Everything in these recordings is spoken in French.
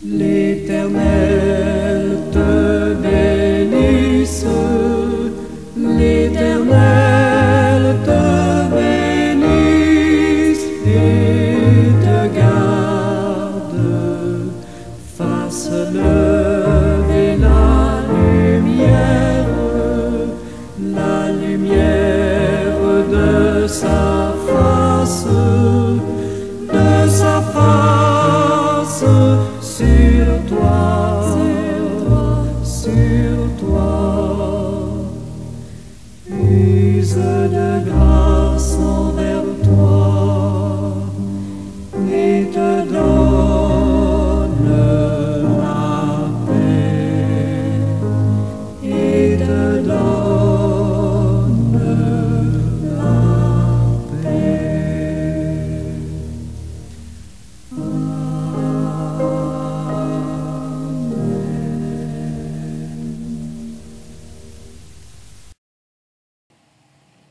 L'Éternel te bénisse, l'Éternel te bénisse et te garde, fasse lever la lumière de sa face sur toi, use de grâce envers toi et te donne la paix, et te donne la paix.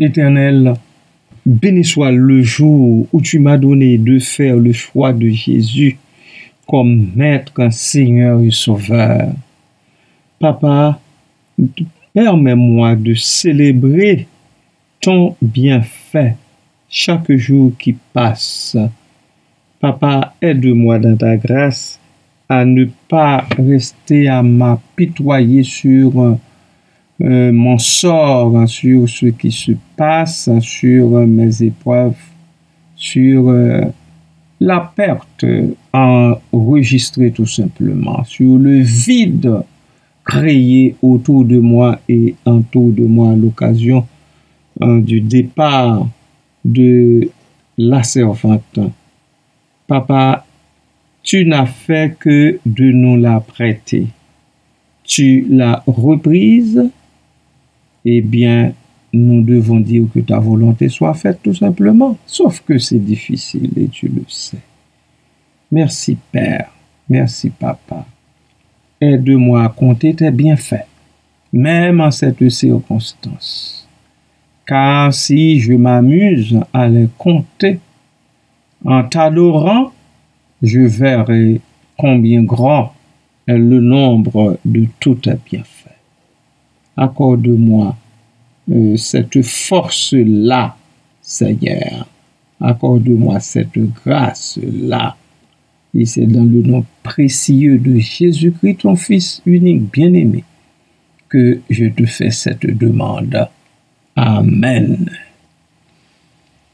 Éternel, béni soit le jour où tu m'as donné de faire le choix de Jésus comme Maître, Seigneur et Sauveur. Papa, permets-moi de célébrer ton bienfait chaque jour qui passe. Papa, aide-moi dans ta grâce à ne pas rester à m'apitoyer sur mon sort, sur ce qui se passe, sur mes épreuves, sur la perte enregistrée tout simplement, sur le vide créé autour de moi et autour de moi à l'occasion du départ de la servante. Papa, tu n'as fait que de nous la prêter. Tu l'as reprise. Eh bien, nous devons dire que ta volonté soit faite tout simplement. Sauf que c'est difficile et tu le sais. Merci Père, merci Papa. Aide-moi à compter tes bienfaits, même en cette circonstance. Car si je m'amuse à les compter, en t'adorant, je verrai combien grand est le nombre de tous tes bienfaits. Accorde-moi cette force-là, Seigneur. Accorde-moi cette grâce-là. Et c'est dans le nom précieux de Jésus-Christ, ton Fils unique bien-aimé, que je te fais cette demande. Amen.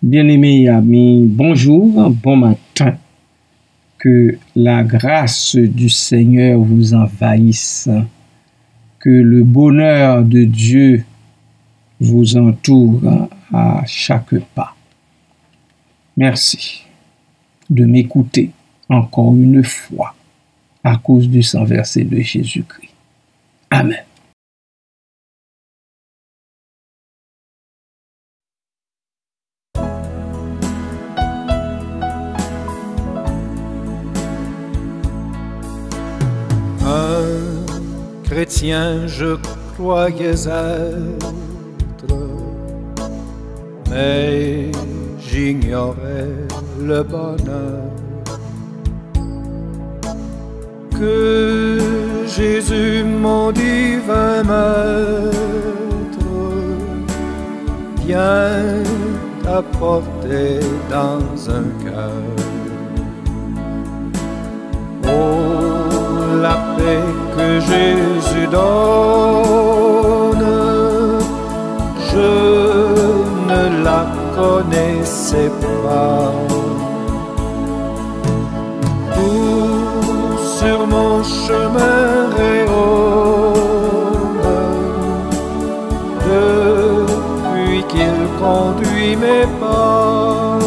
Bien-aimés amis, bonjour, bon matin. Que la grâce du Seigneur vous envahisse. Que le bonheur de Dieu vous entoure à chaque pas. Merci de m'écouter encore une fois à cause du sang versé de Jésus-Christ. Amen. Chrétien, je croyais être, mais j'ignorais le bonheur que Jésus, mon divin maître, vient apporter dans un cœur. Oh, la paix que Jésus donne, je ne la connaissais pas. Tout sur mon chemin rayonne depuis qu'il conduit mes pas.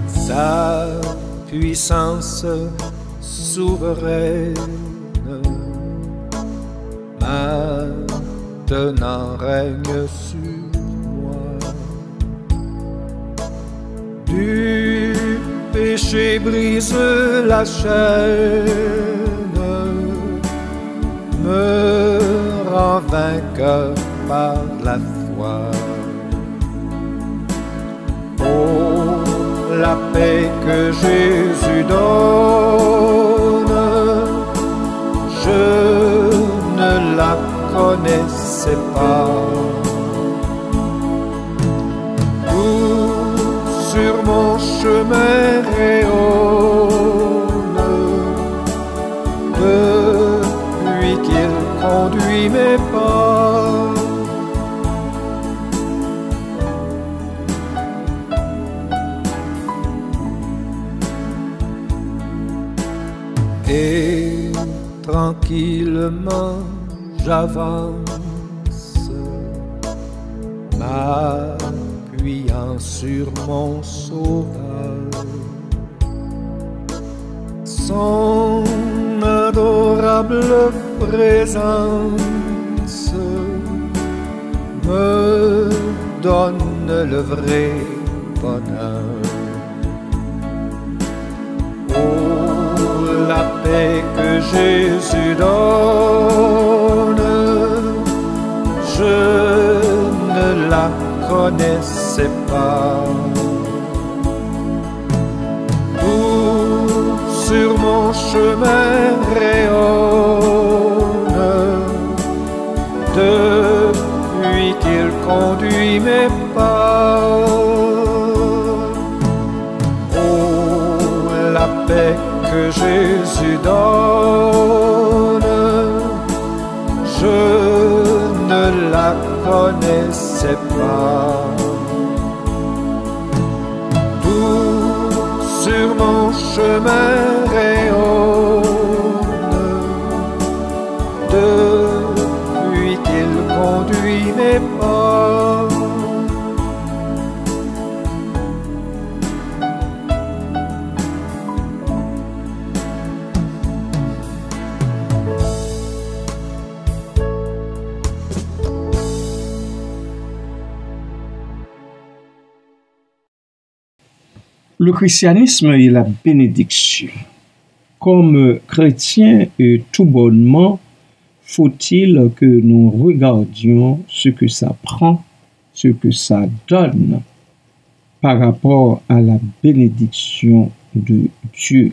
Sa puissance souveraine maintenant règne sur moi. Du péché brise la chaîne, me rend vainqueur par la foi. toi. Oh, la paix que Jésus donne, je ne la connaissais pas. Tout sur mon chemin rayonne depuis qu'il conduit mes pas. Et tranquillement j'avance, m'appuyant sur mon sauveur. Son adorable présence me donne le vrai bonheur. Oh, la paix que Jésus donne, je ne la connaissais pas. Tout sur mon chemin rayonne depuis qu'il conduit mes pas. Oh, la paix que Jésus donne, je ne la connaissais pas. Tout sur mon chemin rayonne depuis qu'il conduit mes pas. Le christianisme est la bénédiction. Comme chrétiens et tout bonnement, faut-il que nous regardions ce que ça prend, ce que ça donne par rapport à la bénédiction de Dieu.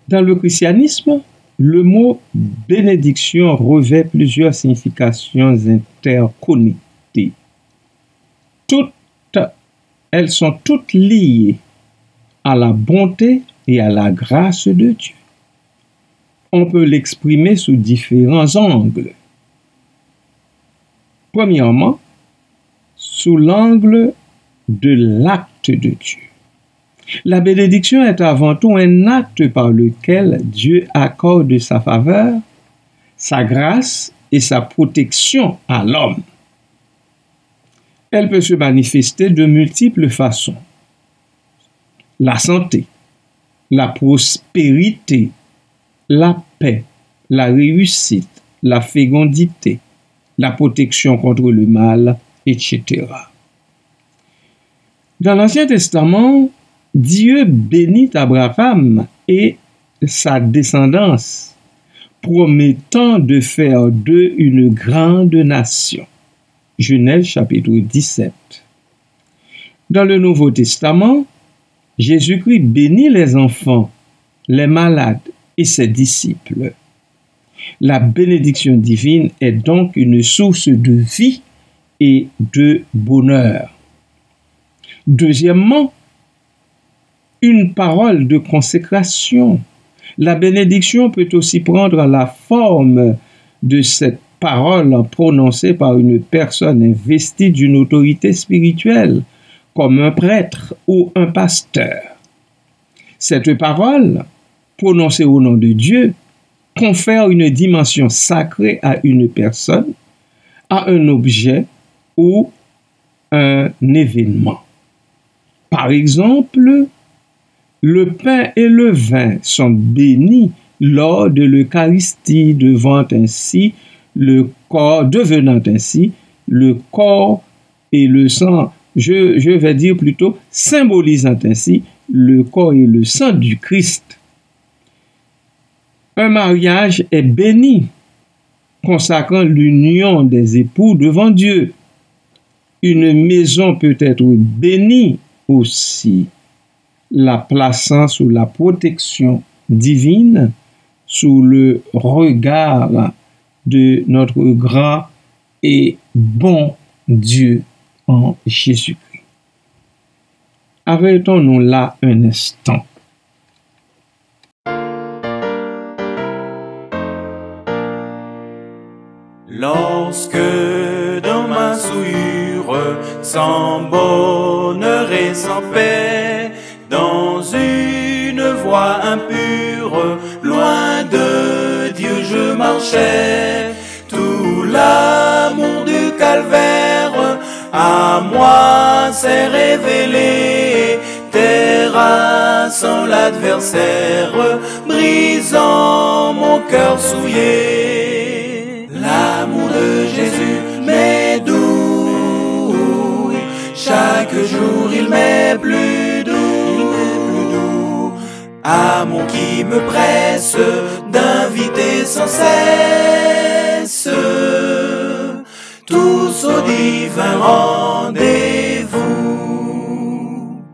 Dans le christianisme, le mot bénédiction revêt plusieurs significations interconnectées. Elles sont toutes liées à la bonté et à la grâce de Dieu. On peut l'exprimer sous différents angles. Premièrement, sous l'angle de l'acte de Dieu. La bénédiction est avant tout un acte par lequel Dieu accorde sa faveur, sa grâce et sa protection à l'homme. Elle peut se manifester de multiples façons. La santé, la prospérité, la paix, la réussite, la fécondité, la protection contre le mal, etc. Dans l'Ancien Testament, Dieu bénit Abraham et sa descendance, promettant de faire d'eux une grande nation. Genèse chapitre 17. Dans le Nouveau Testament, Jésus-Christ bénit les enfants, les malades et ses disciples. La bénédiction divine est donc une source de vie et de bonheur. Deuxièmement, une parole de consécration. La bénédiction peut aussi prendre la forme de cette parole prononcée par une personne investie d'une autorité spirituelle, comme un prêtre ou un pasteur. Cette parole, prononcée au nom de Dieu, confère une dimension sacrée à une personne, à un objet ou un événement. Par exemple, le pain et le vin sont bénis lors de l'Eucharistie, devenant ainsi le corps et le sang, je vais dire plutôt symbolisant ainsi le corps et le sang du Christ. Un mariage est béni, consacrant l'union des époux devant Dieu. Une maison peut être bénie aussi, la plaçant sous la protection divine, sous le regard de notre grand et bon Dieu en Jésus-Christ. Arrêtons-nous là un instant. Lorsque dans ma souillure, sans bonheur et sans paix, dans une voie impure, loin de Dieu je marchais, tout l'amour du calvaire à moi s'est révélé, terrassant l'adversaire, brisant mon cœur souillé. L'amour de Jésus m'est doux, chaque jour il m'est plus doux. Amour qui me presse d'inviter sans cesse tous au divin rendez-vous.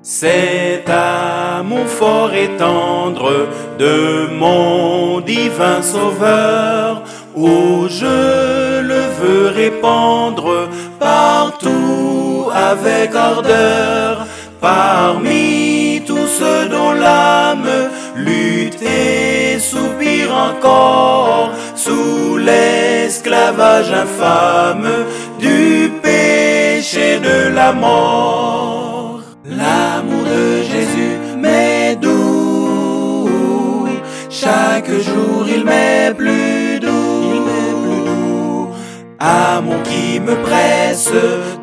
Cet amour fort et tendre de mon divin Sauveur, où je le veux répandre partout avec ardeur, parmi tous ceux dont l'âme lutte et soupire encore sous l'esclavage infâme du péché de la mort. L'amour de Jésus m'est doux, chaque jour il m'est plus doux. Amour qui me presse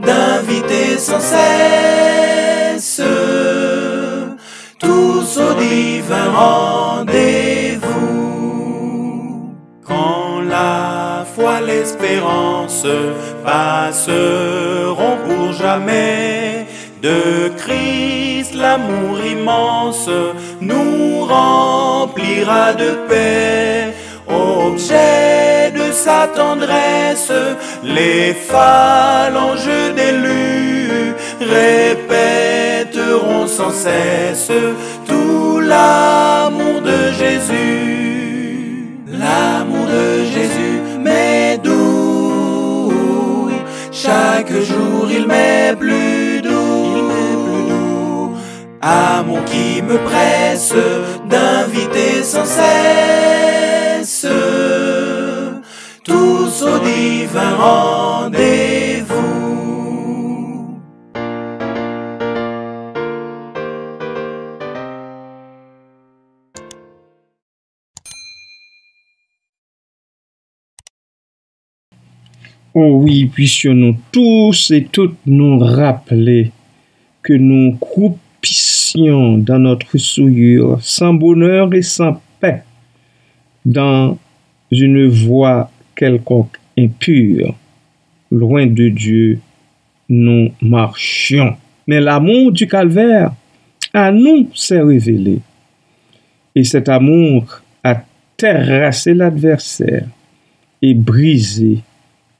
d'inviter sans cesse tous au divin rendez-vous. Quand la foi, l'espérance passeront pour jamais, de Christ l'amour immense nous remplira de paix. Objet de sa tendresse, les phalanges d'élus répéteront sans cesse tout l'amour de Jésus. L'amour de Jésus m'est doux, chaque jour il m'est plus doux. Amour qui me presse d'inviter sans cesse tous au divin rendez-vous. Oh oui, puissions-nous tous et toutes nous rappeler que nous croupissions dans notre souillure, sans bonheur et sans paix, dans une voie quelconque impure, loin de Dieu, nous marchions. Mais l'amour du calvaire à nous s'est révélé. Et cet amour a terrassé l'adversaire et brisé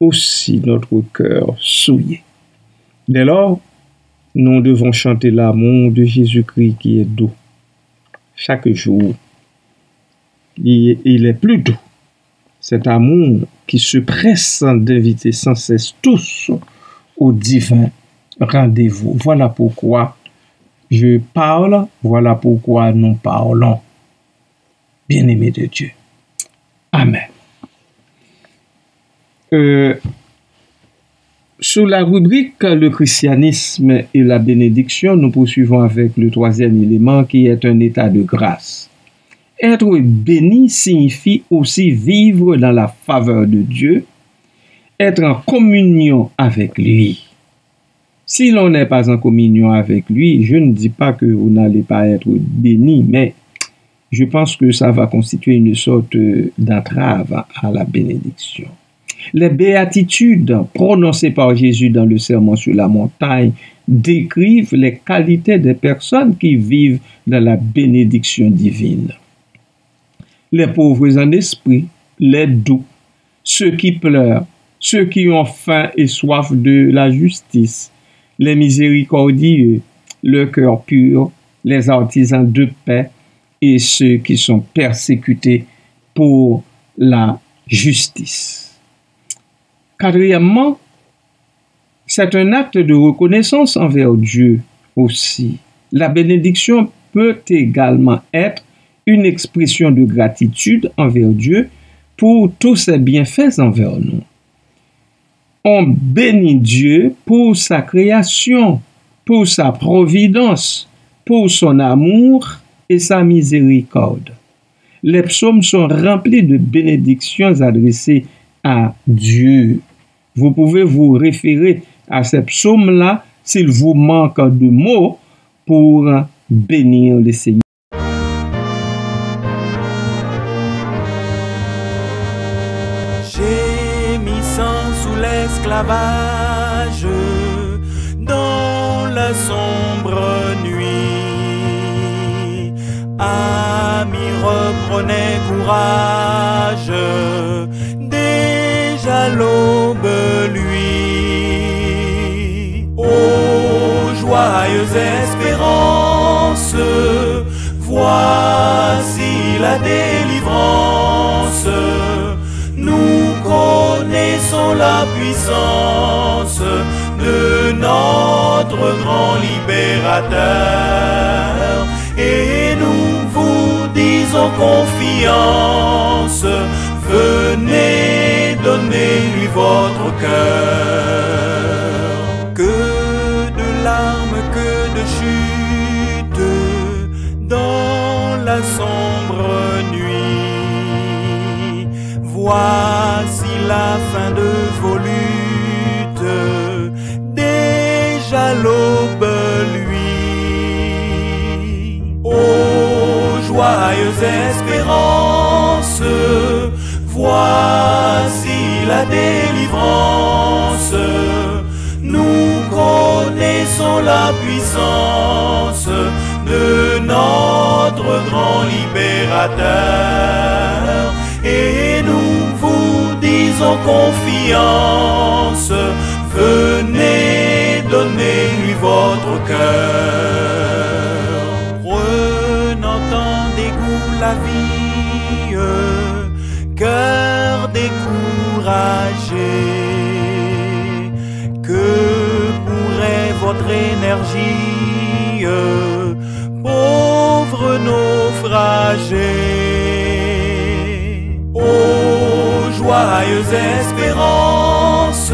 aussi notre cœur souillé. Dès lors, nous devons chanter l'amour de Jésus-Christ qui est doux. Chaque jour, il est plus doux. Cet amour qui se presse d'inviter sans cesse tous au divin rendez-vous. Voilà pourquoi je parle, voilà pourquoi nous parlons. Bien-aimés de Dieu. Amen. Sous la rubrique le christianisme et la bénédiction, nous poursuivons avec le troisième élément qui est un état de grâce. Être béni signifie aussi vivre dans la faveur de Dieu, être en communion avec lui. Si l'on n'est pas en communion avec lui, je ne dis pas que vous n'allez pas être béni, mais je pense que ça va constituer une sorte d'entrave à la bénédiction. Les béatitudes prononcées par Jésus dans le sermon sur la montagne décrivent les qualités des personnes qui vivent dans la bénédiction divine. Les pauvres en esprit, les doux, ceux qui pleurent, ceux qui ont faim et soif de la justice, les miséricordieux, le cœur pur, les artisans de paix et ceux qui sont persécutés pour la justice. Quatrièmement, c'est un acte de reconnaissance envers Dieu aussi. La bénédiction peut également être une expression de gratitude envers Dieu pour tous ses bienfaits envers nous. On bénit Dieu pour sa création, pour sa providence, pour son amour et sa miséricorde. Les psaumes sont remplis de bénédictions adressées à Dieu. Vous pouvez vous référer à ces psaumes-là s'il vous manque de mots pour bénir le Seigneur. Gémissant sous l'esclavage, dans la sombre nuit, ami reprenait courage, déjà l'aube lui. Ô joyeuse espérance, voici la délivrance. Nous connaissons la puissance de notre grand libérateur et nous vous disons confiance, venez donner-lui votre cœur. Que de larmes, que de chutes dans la sombre nuit. Voici la fin de vos luttes, déjà l'aube lui. Ô joyeuse espérance, voici la délivrance. Nous connaissons la puissance de notre grand libérateur et nous vous disons confiance, venez donner-lui votre cœur. Prenant en dégoût la vie, cœur découragé, que pourrait votre énergie, pauvre naufragé? Ô joyeuse espérance,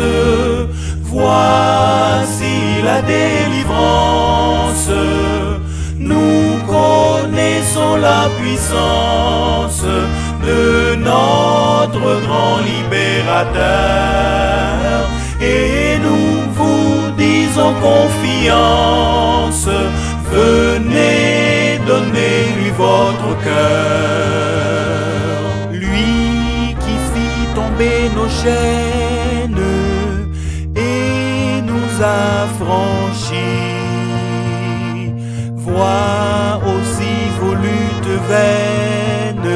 voici la délivrance. Nous connaissons la puissance de notre grand libérateur et nous vous disons confiance, venez donner-lui votre cœur. Lui qui fit tomber nos chaînes et nous a franchis, voit aussi vos luttes vaines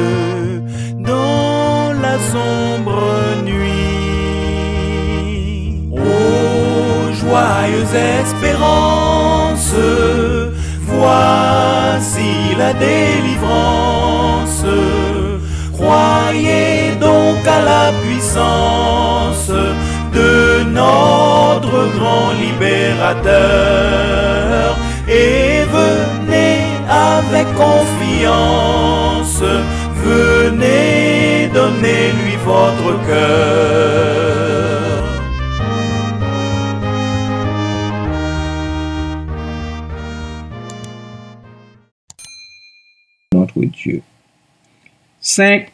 dans la sombre nuit. Ô joyeuse espérance, voici la délivrance. Croyez donc à la puissance de notre grand libérateur et venez avec confiance, venez donner-lui votre cœur. Notre Dieu. 5.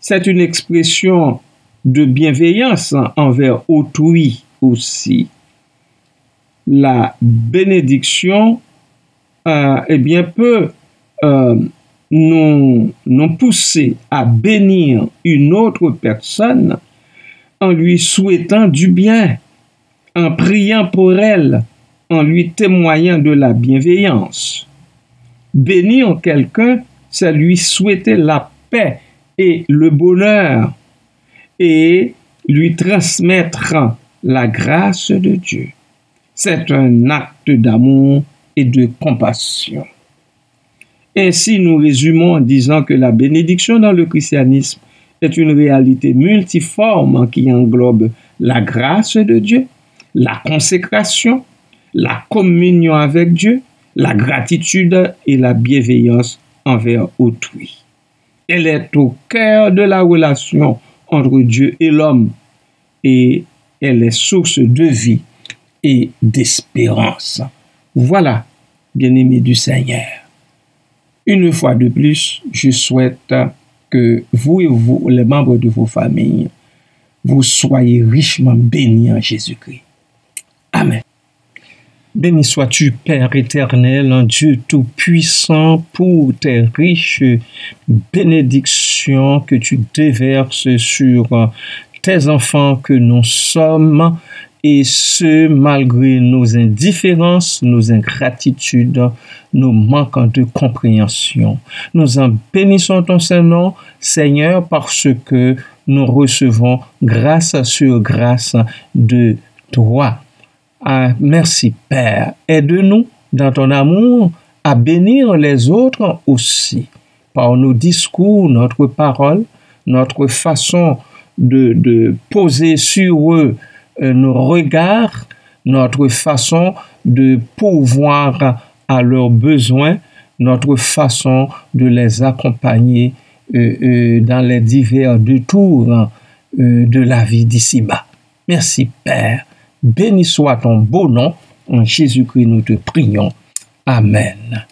C'est une expression de bienveillance envers autrui aussi. La bénédiction peut nous pousser à bénir une autre personne en lui souhaitant du bien, en priant pour elle, en lui témoignant de la bienveillance. Bénir quelqu'un, c'est lui souhaiter la paix et le bonheur. Et lui transmettre la grâce de Dieu. C'est un acte d'amour et de compassion. Ainsi, nous résumons en disant que la bénédiction dans le christianisme est une réalité multiforme qui englobe la grâce de Dieu, la consécration, la communion avec Dieu, la gratitude et la bienveillance envers autrui. Elle est au cœur de la relation entre Dieu et l'homme et elle est source de vie et d'espérance. Voilà, bien-aimés du Seigneur. Une fois de plus, je souhaite que vous et vous, les membres de vos familles, vous soyez richement bénis en Jésus-Christ. Amen. Béni sois-tu, Père éternel, en Dieu tout-puissant, pour tes riches bénédictions que tu déverses sur tes enfants que nous sommes, et ce, malgré nos indifférences, nos ingratitudes, nos manques de compréhension. Nous en bénissons ton Saint-Nom, Seigneur, parce que nous recevons grâce sur grâce de toi. Ah, merci, Père. Aide-nous, dans ton amour, à bénir les autres aussi, par nos discours, notre parole, notre façon de poser sur eux nos regards, notre façon de pourvoir à leurs besoins, notre façon de les accompagner dans les divers détours de la vie d'ici-bas. Merci, Père. Béni soit ton beau nom. En Jésus-Christ, nous te prions. Amen.